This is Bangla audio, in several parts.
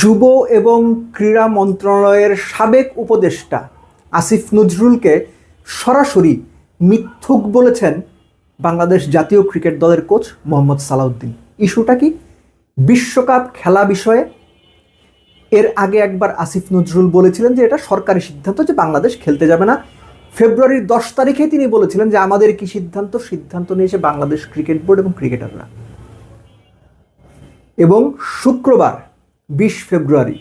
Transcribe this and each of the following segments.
যুব এবং ক্রীড়া মন্ত্রণালয়ের সাবেক উপদেষ্টা আসিফ নজরুলকে সরাসরি মিথ্যুক বলেছেন বাংলাদেশ জাতীয় ক্রিকেট দলের কোচ মোহাম্মদ সালাউদ্দিন। ইস্যুটা কি? বিশ্বকাপ খেলা বিষয়ে এর আগে একবার আসিফ নজরুল বলেছিলেন যে এটা সরকারি সিদ্ধান্ত, যে বাংলাদেশ খেলতে যাবে না। ফেব্রুয়ারির 10 তারিখে তিনি বলেছিলেন যে আমাদের কি সিদ্ধান্ত নিয়েছে বাংলাদেশ ক্রিকেট বোর্ড এবং ক্রিকেটাররা। এবং শুক্রবার 20 ফেব্রুয়ারি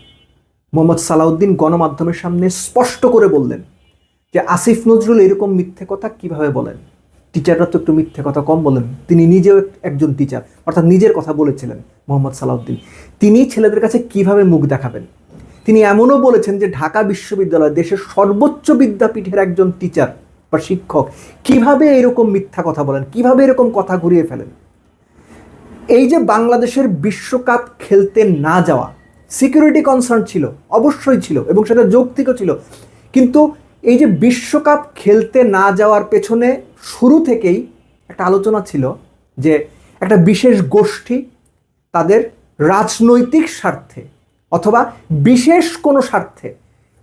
মোহাম্মদ সালাউদ্দিন গণমাধ্যমের সামনে স্পষ্ট করে বললেন যে আসিফ নজরুল এরকম মিথ্যে কথা কিভাবে বলেন, টিচাররা তো একটু মিথ্যে কথা কম বলেন। তিনি নিজেও একজন টিচার, অর্থাৎ নিজের কথা বলেছিলেন মোহাম্মদ সালাউদ্দিন। তিনি ছেলেদের কাছে কিভাবে মুখ দেখাবেন? তিনি এমনও বলেছেন যে ঢাকা বিশ্ববিদ্যালয় দেশের সর্বোচ্চ বিদ্যাপীঠের একজন টিচার বা শিক্ষক কিভাবে এরকম মিথ্যা কথা বলেন, কিভাবে এরকম কথা ঘুরিয়ে ফেলেন। এই যে বাংলাদেশের বিশ্বকাপ খেলতে না যাওয়া, সিকিউরিটি কনসার্ন ছিল, অবশ্যই ছিল, এবং সেটা যৌক্তিকও ছিল। কিন্তু এই যে বিশ্বকাপ খেলতে না যাওয়ার পেছনে শুরু থেকেই একটা আলোচনা ছিল যে একটা বিশেষ গোষ্ঠী তাদের রাজনৈতিক স্বার্থে অথবা বিশেষ কোনো স্বার্থে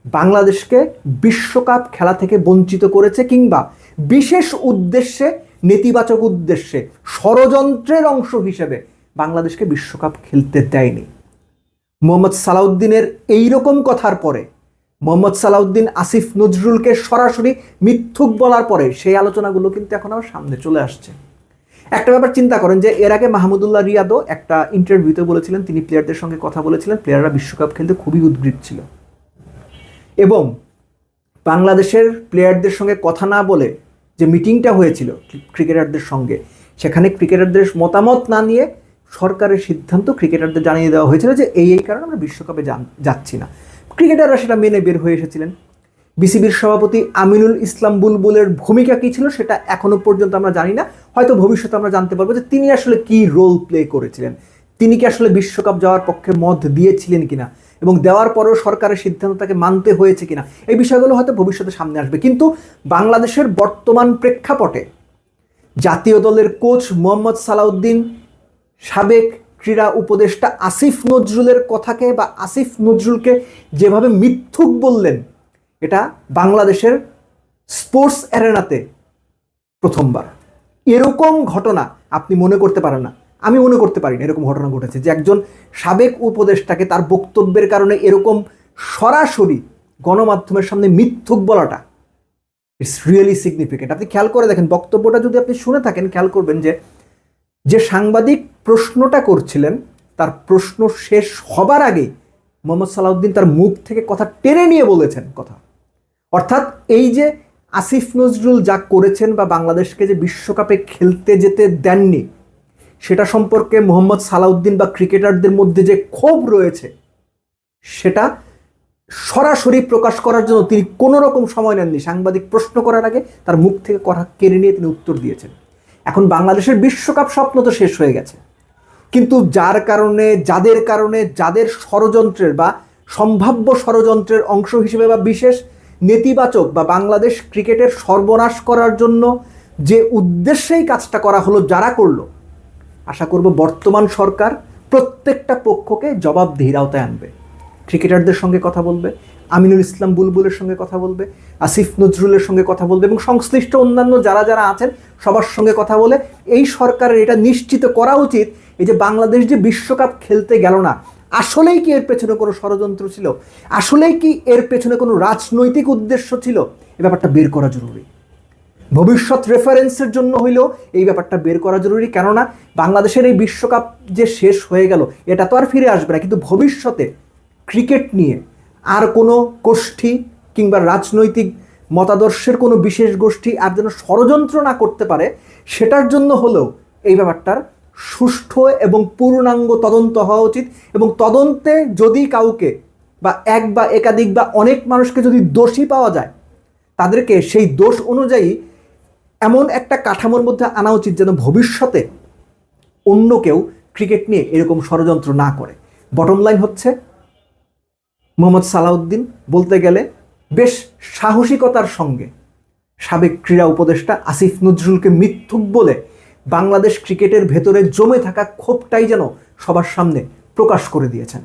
বাংলাদেশকে বিশ্বকাপ খেলা থেকে বঞ্চিত করেছে, কিংবা বিশেষ উদ্দেশ্যে, নেতিবাচক উদ্দেশ্যে, ষড়যন্ত্রের অংশ হিসেবে বাংলাদেশকে বিশ্বকাপ খেলতে দেয়নি। মোহাম্মদ সালাউদ্দিনের এইরকম কথার পরে, মোহাম্মদ সালাউদ্দিন আসিফ নজরুলকে সরাসরি মিথ্যুক বলার পরে সেই আলোচনাগুলো কিন্তু এখন আমার সামনে চলে আসছে। একটা ব্যাপার চিন্তা করেন যে এর আগে মাহমুদুল্লাহ রিয়াদও একটা ইন্টারভিউতে বলেছিলেন, তিনি প্লেয়ারদের সঙ্গে কথা বলেছিলেন, প্লেয়াররা বিশ্বকাপ খেলতে খুবই উদ্গ্রীব ছিল, এবং বাংলাদেশের প্লেয়ারদের সঙ্গে কথা না বলে যে মিটিংটা হয়েছিল ক্রিকেটারদের সঙ্গে, সেখানে ক্রিকেটারদের মতামত না নিয়ে সরকারের সিদ্ধান্ত ক্রিকেটারদের জানিয়ে দেওয়া হয়েছিল যে এই কারণে আমরা বিশ্বকাপে যাচ্ছি না। ক্রিকেটাররা সেটা মেনে বের হয়ে এসেছিলেন। বিসিবির সভাপতি আমিনুল ইসলাম বুলবুলের ভূমিকা কী ছিল সেটা এখনো পর্যন্ত আমরা জানি না। হয়তো ভবিষ্যতে আমরা জানতে পারবো যে তিনি আসলে কি রোল প্লে করেছিলেন, তিনি কি আসলে বিশ্বকাপ যাওয়ার পক্ষে মত দিয়েছিলেন কিনা, এবং দেওয়ার পরেও সরকারের সিদ্ধান্ত তাকে মানতে হয়েছে কিনা, এই বিষয়গুলো হয়তো ভবিষ্যতে সামনে আসবে। কিন্তু বাংলাদেশের বর্তমান প্রেক্ষাপটে জাতীয় দলের কোচ মোহাম্মদ সালাউদ্দিন সাবেক ক্রীড়া উপদেষ্টা আসিফ নজরুলের কথাকে বা আসিফ নজরুলকে যেভাবে মিথ্যুক বললেন, এটা বাংলাদেশের স্পোর্টস অ্যারেনাতে প্রথমবার। এরকম ঘটনা আপনি মনে করতে পারেন না, আমি মনে করতে পারি না এরকম ঘটনা ঘটেছে যে একজন সাবেক উপদেষ্টাকে তার বক্তব্যের কারণে এরকম সরাসরি গণমাধ্যমের সামনে মিথ্যুক বলাটা ইটস রিয়েলি সিগনিফিকেন্ট। আপনি খেয়াল করে দেখেন, বক্তব্যটা যদি আপনি শুনে থাকেন, খেয়াল করবেন যে সাংবাদিক প্রশ্নটা করছিলেন, তার প্রশ্ন শেষ হবার আগেই মোহাম্মদ সালাউদ্দিন তার মুখ থেকে কথা টেনে নিয়ে বলেছেন কথা। অর্থাৎ এই যে আসিফ নজরুল যা করেছেন বা বাংলাদেশকে যে বিশ্বকাপে খেলতে যেতে দেননি, সেটা সম্পর্কে মোহাম্মদ সালাউদ্দিন বা ক্রিকেটারদের মধ্যে যে ক্ষোভ রয়েছে সেটা সরাসরি প্রকাশ করার জন্য তিনি কোনো রকম সময় নেননি। সাংবাদিক প্রশ্ন করার আগে তার মুখ থেকে কথা কেড়ে নিয়ে তিনি উত্তর দিয়েছেন। এখন বাংলাদেশের বিশ্বকাপ স্বপ্ন তো শেষ হয়ে গেছে, কিন্তু যাদের কারণে যাদের ষড়যন্ত্রের বা সম্ভাব্য ষড়যন্ত্রের অংশ হিসেবে বা বিশেষ নেতিবাচক বা বাংলাদেশ ক্রিকেটের সর্বনাশ করার জন্য যে উদ্দেশ্যেই কাজটা করা হলো, যারা করলো, আশা করব বর্তমান সরকার প্রত্যেকটা পক্ষকে জবাবদিহির আওতায় আনবে। ক্রিকেটারদের সঙ্গে কথা বলবে, আমিনুল ইসলাম বুলবুলের সঙ্গে কথা বলবে, আসিফ নজরুলের সঙ্গে কথা বলবে, এবং সংশ্লিষ্ট অন্যান্য যারা আছেন সবার সঙ্গে কথা বলে এই সরকারের এটা নিশ্চিত করা উচিত, এই যে বাংলাদেশ যে বিশ্বকাপ খেলতে গেল না, আসলেই কি এর পেছনে কোনো ষড়যন্ত্র ছিল, আসলেই কি এর পেছনে কোনো রাজনৈতিক উদ্দেশ্য ছিল, এই ব্যাপারটা বের করা জরুরি। ভবিষ্যৎ রেফারেন্সের জন্য হইলেও এই ব্যাপারটা বের করা জরুরি। কেননা বাংলাদেশের এই বিশ্বকাপ যে শেষ হয়ে গেল, এটা তো আর ফিরে আসবে না, কিন্তু ভবিষ্যতে ক্রিকেট নিয়ে আর কোনো গোষ্ঠী কিংবা রাজনৈতিক মতাদর্শের কোনো বিশেষ গোষ্ঠী আর যেন ষড়যন্ত্র না করতে পারে, সেটার জন্য হলেও এই ব্যাপারটার সুষ্ঠু এবং পূর্ণাঙ্গ তদন্ত হওয়া উচিত। এবং তদন্তে যদি কাউকে বা এক বা একাধিক বা অনেক মানুষকে যদি দোষী পাওয়া যায়, তাদেরকে সেই দোষ অনুযায়ী এমন একটা কাঠামোর মধ্যে আনা উচিত যেন ভবিষ্যতে অন্য কেউ ক্রিকেট নিয়ে এরকম ষড়যন্ত্র না করে। বটম লাইন হচ্ছে, মোহাম্মদ সালাউদ্দিন বলতে গেলে বেশ সাহসিকতার সঙ্গে সাবেক ক্রীড়া উপদেষ্টা আসিফ নজরুলকে মিথ্যুক বলে বাংলাদেশ ক্রিকেটের ভেতরে জমে থাকা ক্ষোভটাই যেন সবার সামনে প্রকাশ করে দিয়েছেন।